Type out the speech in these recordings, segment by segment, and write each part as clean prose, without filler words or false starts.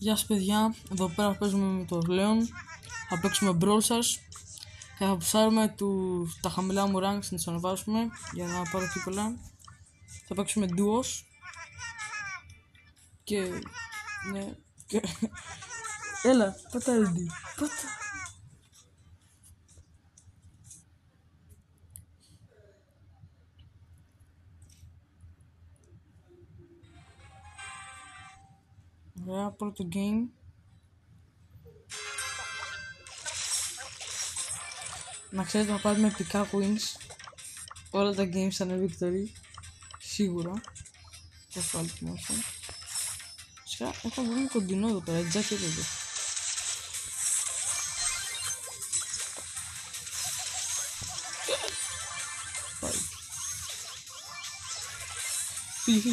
Γεια σας παιδιά, εδώ πέρα παίζουμε με το Λέον. Θα παίξουμε Brawl Stars και θα ψάρουμε τα χαμηλά μου ranks να τους ανεβάσουμε για να πάρω κύπελα. Θα παίξουμε duos και... ναι, και... έλα, πάτα LD, πάτα. Ωραία, πρώτο game. Να ξέρετε θα πάρουμε επικά wins. Όλα τα games θα είναι victory. Σίγουρα. Θα σου βάλω τη μόσα. Φυσικά έχω βρει κοντινό εδώ πέρα, jacket εδώ. Πάει. Φύγε.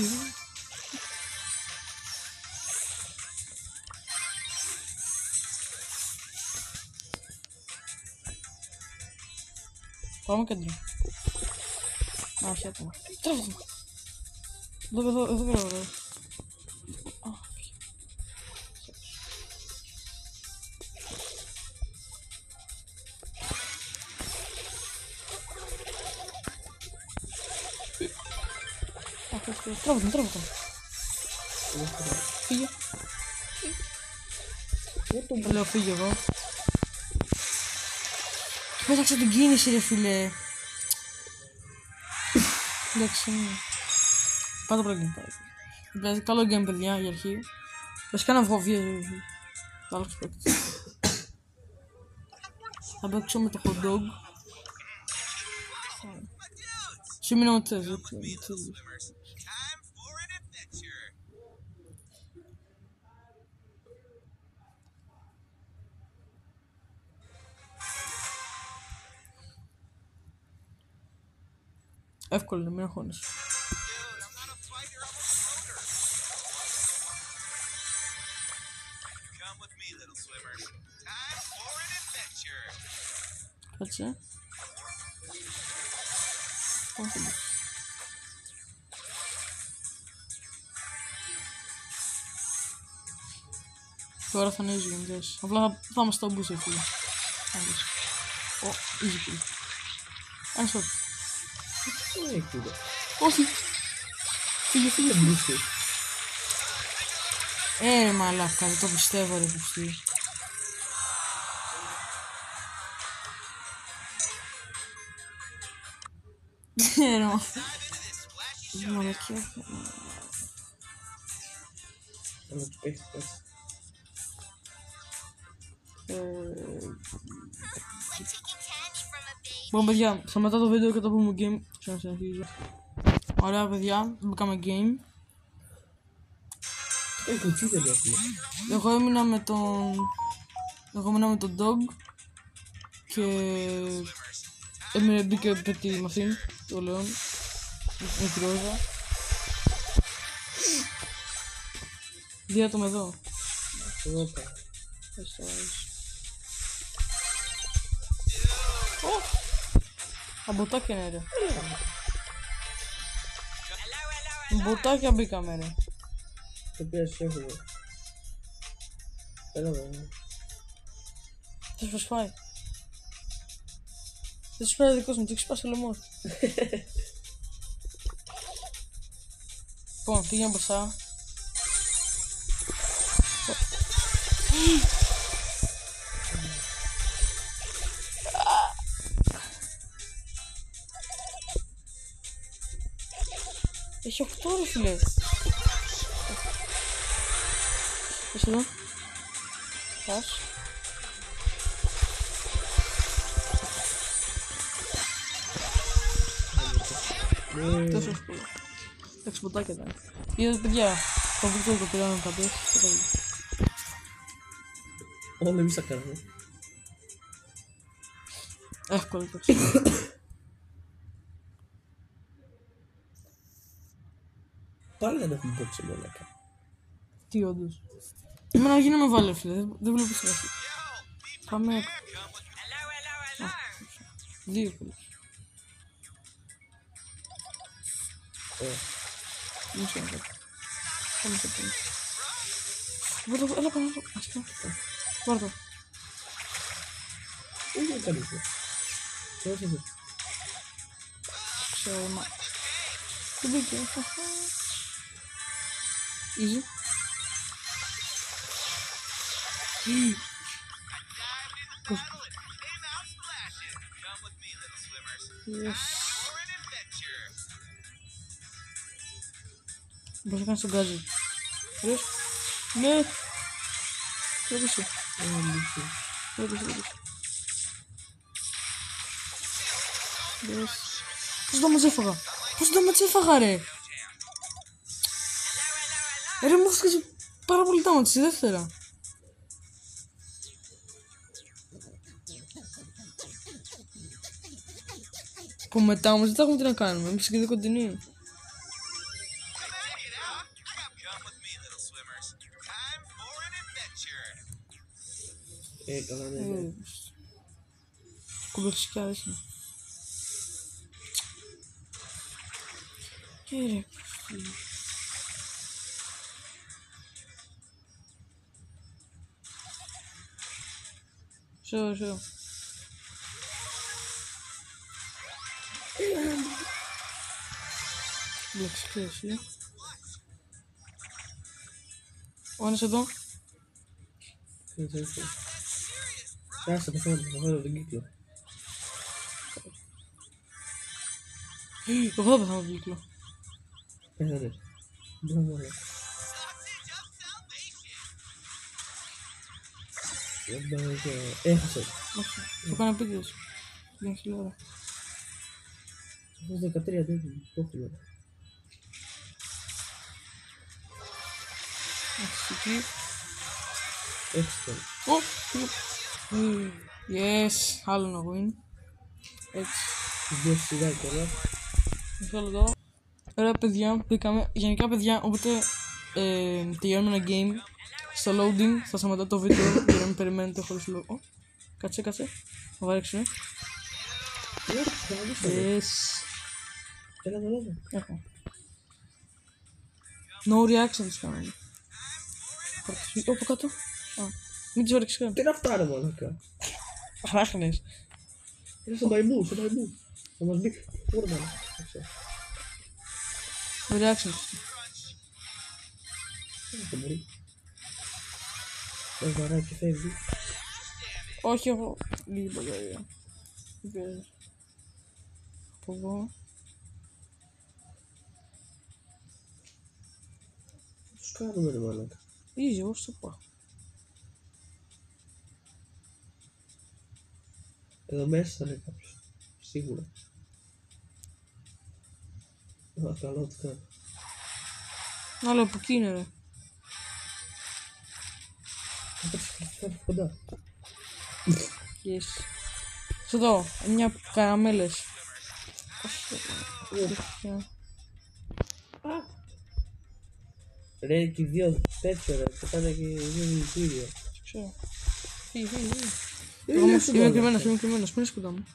Πάμε κέντρο. Α, όχι άτομα. Τράβω το. Εδώ πέρα. Τράβω το. Φύγε. Δεν λέω φύγε εγώ. Πέταξα την κίνηση ρε φίλε. Εντάξει. Πάτε πρώτη. Δηλαδή καλό game παιδιά για αρχή. Βασικά να βγω βία. Άλλος παίκτης. Θα παίξω με το hot dog. Σημείνω με τες. Εύκολο είναι, μην αγχώνεσαι. Κάτσε. Τώρα θα είναι easy γενικές. Απλά θα είμαστε στο boost εκεί. Ω, easy kill. Ένα shot. Όχι. Φύγε. Μαλάκα, δεν το πιστεύω ρε πουστή. Μαλακιά. Λοιπόν παιδιά, σταματά το βίντεο και το πούμε game. Ξανασυνεχίζω. Ωραία παιδιά, μπήκαμε game. Εγώ έμεινα με τον dog και μπήκε με τη μαθήν, το Λέον, με τη Ρόζα. Διά το με εδώ. Αμποτάκια είναι ρε. Μποτάκια μπήκαμε ρε. Το πιάσεις έχω εγώ. Έλα εδώ. Θα σου φάει. Δεν σου φάει δικός μου, το έχεις σπάσει ο λαιμός. Λοιπόν, πήγαινε μπροστά. Έχει 8 ρε φίλε. Πες εδώ. Πας. Τόσο εύκολο. Τα ξυποτάκια ήταν. Είδατε παιδιά, το βίντεο το πήραμε τα πες. Όλα εμείς τα κάνουμε. Εύκολο το ξέρω. Πάλι δεν έχουμε πόξει μόλακα. Τι όντως. Εμένα γίνομαι βάλε φίλε, δεν βλέπω συνέχεια. Πάμε. Δύο φίλες. Μισό λεπτό. Πάμε σε πάλι. Έλα πάνω. Άσχημα. Πάρ' το. Είναι καλύτερο. Δώσε το. Ξέρω, μα... Δεν μπήκε. Easy. Yes. Μπορείς να κάνεις τον γκάζι. Μπορείς. Ναι. Έπεισε. Έπεισε. Μπορείς. Πώς το μάτς έφαγα ρε. Ρε μου έφυγε πάρα πολύ τα μάτς, η δεύτερα. Που μετά όμως δεν θα έχουμε τι να κάνουμε, εμείς και δεν κοντινή. Καλά, ναι. Κουμπλεξικές κι άλλες είναι. Ρε. Σω. Κουμπλεξικές, Ο ένας εδώ. Κάσε, θα φέρω τον κύκλο. Εγώ δεν θα τον κύκλο. Πέθανε. Δεν μπορώ. Έχασε. Όχι, το κάνω επίτηδες. Δεν έχει ώρα. Αυτός 13 δεν έχει. Το έχω. Εκεί. Έχασε. Yes, άλλο να win. Έτσι. Δύο σιγά κιόλα. Μισό λεπτό. Ωραία παιδιά, μπήκαμε. Γενικά παιδιά, όποτε τελειώνουμε ένα game, στο loading θα σταματάω το βίντεο για να μην περιμένετε χωρίς λόγο. Κάτσε. Θα βαρέξουμε. Yes. Έλα. Έχω. No reaction τους κάνουμε. Από κάτω. Μην τις βαρέξεις καν. Τι να φτάρε μόνακα. Αράχνες. Είναι στο μαϊμού. Θα μας μπει. Ούρμα. No reaction τους. Δεν μπορεί. Δεν βαράει και φεύγει. Όχι, έχω λίγη μπαταρία. Από εδώ. Τους κάνουμε ρε μαλάκα. Easy, εγώ στο πάω. Εδώ μέσα θα είναι κάποιος. Σίγουρα. Καλό το κάνω. Άλλο από εκεί είναι ρε. Θα έρθει κοντά. Yes. Σε εδώ, 9 καραμέλες. Ρε και δύο τέτοιο ρε. Θα πάνε και δύο δηλητήρια. Ξέρω. Φύγει. Εγώ είμαι κρυμμένος, μην είσαι κοντά μου.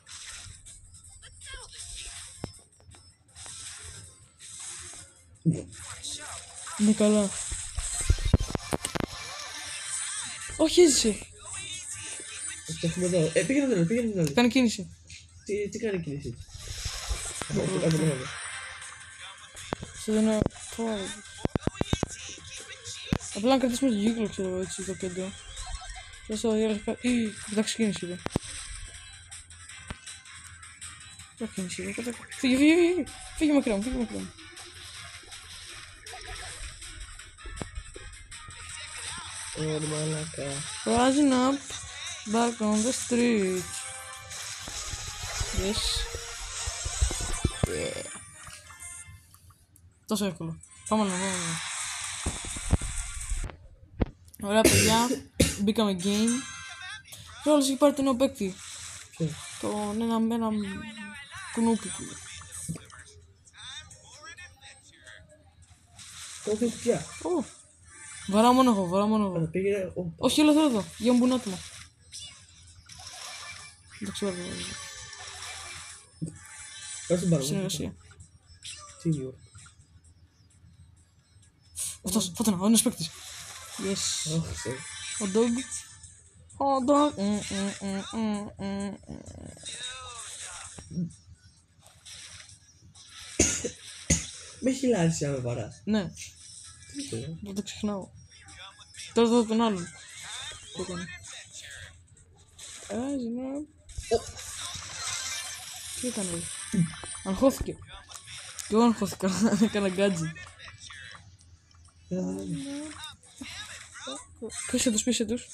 Είναι καλά. Όχι, έζησε. Έχουμε εδώ. Πήγαινε τον άλλο. Κάνει κίνηση. Τι κάνει η κίνηση. Σε δίνω... Απλά να κρατήσουμε το κύκλο, ξέρω εγώ, έτσι, το κέντρο. Θες το διάλεγα... Κοιτάξε κίνηση εδώ. Κοιτάξε κίνηση εδώ, Φύγε μακριά μου. Ωραία μαλάκα. Rising up, back on the street. Yes. Yeah. Τόσο εύκολο. Πάμε να δούμε. Ωραία παιδιά, μπήκαμε game. Και όλος έχει πάρει το νέο παίκτη. Ποιο? Τον ένα κουνούπι. Το έχω πια. Βαρά μόνο εγώ. Πήγαινε. Όχι, έλα εδώ. Για μου μπουνάτι μου. Εντάξει, βάρε. Ας την πάρω. Συνεργασία. Teamwork. Αυτός, φώτονα, ο ένας παίκτης. Yes. Αχ, Ο dog. Ο dog. με χιλάρεις να με βαράς. Ναι, Τι είπε, δεν το ξεχνάω. Τώρα δω τον άλλον. Το έκανε. Ναι. Τι έκανε, ρε. Αγχώθηκε. Κι εγώ αγχώθηκα. Έκανα γκάτζι. Πίσε τους.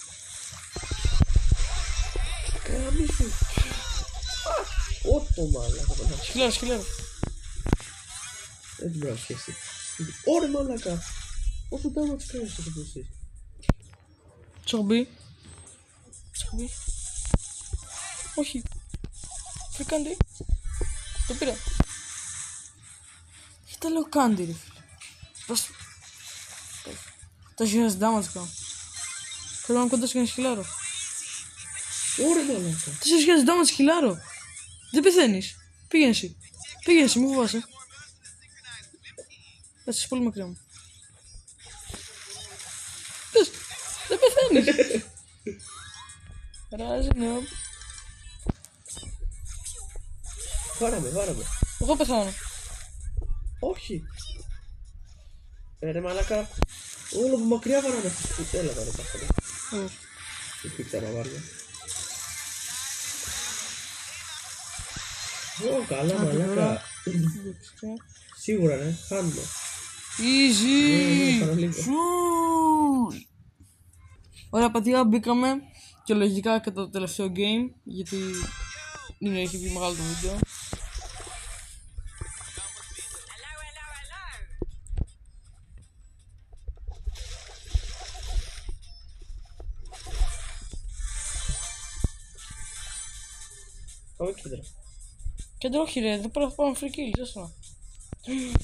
Καμίσου. Ω το μάλακα. Σκυλάρο. Δεν μπορώ να σχέσει. Ωρε μάλακα. Όσο damage κάνεις το ποσί. Τσομπί. Όχι. Φρικάντι. Το πήρα. Τι λέω κάντι, ρε φίλε. Τα 1000 damage κάνω. Θέλω να κοντά σε σκυλάρο. Ωρε μάλακα. 4.000 damage σκυλάρο. Δεν πεθαίνεις. Πήγαινε εσύ, μη φοβάσαι. Είσαι πολύ μακριά μου. Πες, δεν πεθαίνεις. Ράζει, ναι. Βάραμε. Εγώ πεθάνω. Όχι. Ρε μαλάκα. Όλο από μακριά βαράμε. Έλα τώρα πάθαμε. Υπήρξε τα μαβάρια. Ω καλά μαλάκα. Σίγουρα ναι, χάνουμε. Easy. Ωραία παιδιά, μπήκαμε και λογικά και το τελευταίο game, γιατί έχει βγει μεγάλο το βίντεο. Πάμε κέντρα. Κέντρο όχι ρε, δεν πρέπει να πάμε free kill, τέσσερα.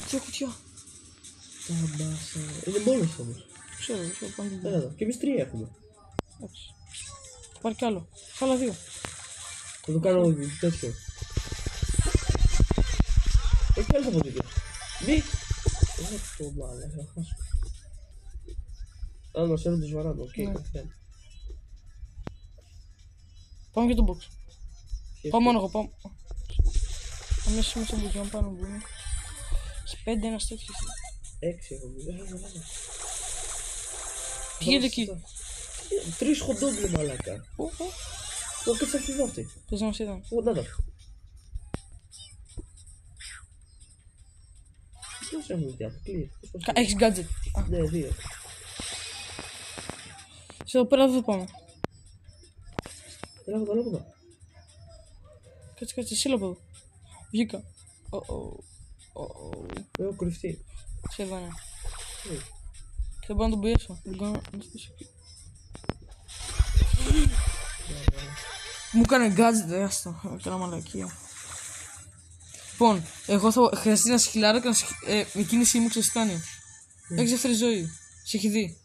Τι κουτιά. Τα μπάσα. Είναι μόνος όμως. Ξέρω, πάμε την Έλα εδώ. Και εμείς 3 έχουμε. εντάξει. Θα πάρει κι άλλο. Θα άλλα 2. Θα το κάνω τέτοιο. Έχει άλλος από τέτοιο. Μη! Το μάλα, θα χάσω. Αν μας έρουν τους βαράμε, οκ, κατευθείαν. Πάμε και το box. Πάω μόνο εγώ, πάω. Αμέσως είμαι στο μπουκιόν πάνω που είναι. Έχει 5 ένας τέτοιος. 6 έχουμε. Πήγαινε εκεί. 3 χοντόγκλοι μαλάκα. Ω, και θα φύγω αυτή. Πες να μας είδαν. Ω, να τα. Ποιος έχουμε δει, αποκλείει. Έχεις gadget. Ναι, 2. Σε εδώ πέρα δεν θα πάμε. Έλα από εδώ. Κάτσε, εσύ από εδώ. Βγήκα. Έχω κρυφτεί. Σε εδώ είναι. Και δεν μπορώ να τον πιέσω. Δεν κάνω να το πίσω. Μου έκανε gadget, άστο. Έκανα μαλακία. Λοιπόν, εγώ θα χρειαστεί να σκυλάρω και η κίνησή μου ξέρεις τι κάνει. Έχεις δεύτερη ζωή. Σε έχει δει.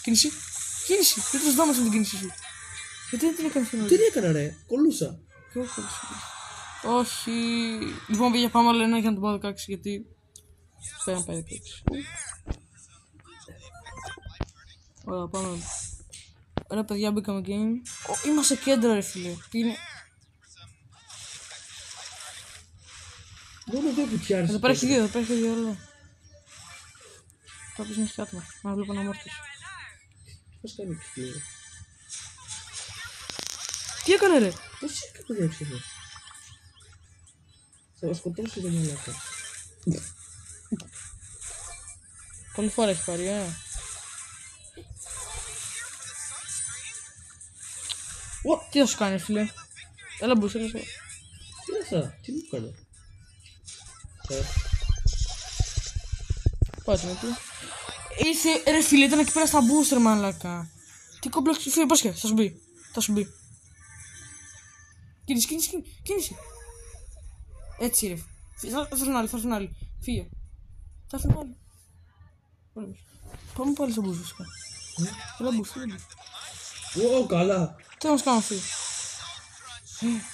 Κίνηση. Δεν τους δάμε με την κίνηση σου. Γιατί δεν την έκανε φινόλη. Τι έκανα ρε, κολούσα. Και εγώ κολλούσα. Όχι. Λοιπόν, πήγα πάμε άλλο ένα για να το πάω 16 γιατί πρέπει να πάει 16. Ωραία, πάμε. Ωραία παιδιά, μπήκαμε game. Είμαστε κέντρο ρε φίλε. Είναι... Μόνο 2 κουτιάρες. Εδώ πέρα έχει 2, όλα. Κάποιος να έχει άτομα. Να βλέπω να μόρτες. Πώς κάνει εξυπλήρω. Τι έκανε ρε. Πώς έκανε διεύθυνο. Θα μας σκοτώσει το μαλάκα. Πολλή φορά έχει πάρει, Τι θα σου κάνει φίλε. Έλα μπούς, έλα σου. Τι μου έκανε. Πάτε με τι. Ήρθε ρε φίλε, ήταν εκεί πέρα στα booster μαλάκα. Τι κόμπλεξ, φίλε πρόσχε, θα σου μπει. Κίνηση. Έτσι ρε. Θα έρθουν άλλοι. Φύγε. Θα έρθουν άλλοι. Πάμε πάλι στο booster βασικά. Έλα μπούς. Ω, καλά. Τι να μας κάνω φίλε.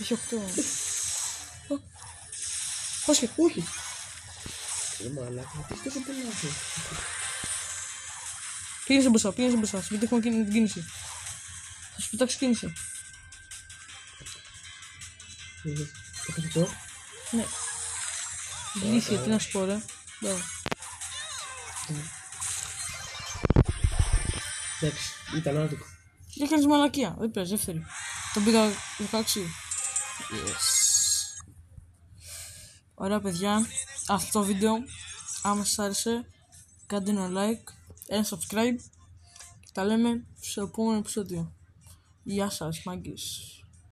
Έχει 8. Πρόσχε. Όχι. Μαλάκα, τι τόσο πολλά αυτό. Πήγαινε μπροστά, σου πετύχουμε την κίνηση. Θα σου πετάξω κίνηση. Έχεις αυτό. Ναι. Ηλίθεια, τι να σου πω ρε. Μπράβο. Εντάξει, ήταν άδικο. Για κάνεις μαλακία, δεν πειράζει, δεύτερη. Τον πήγα 16. Yes. Ωραία παιδιά, αυτό το βίντεο, άμα σας άρεσε, κάντε ένα like, ένα subscribe και τα λέμε στο επόμενο επεισόδιο. Γεια σας μάγκες.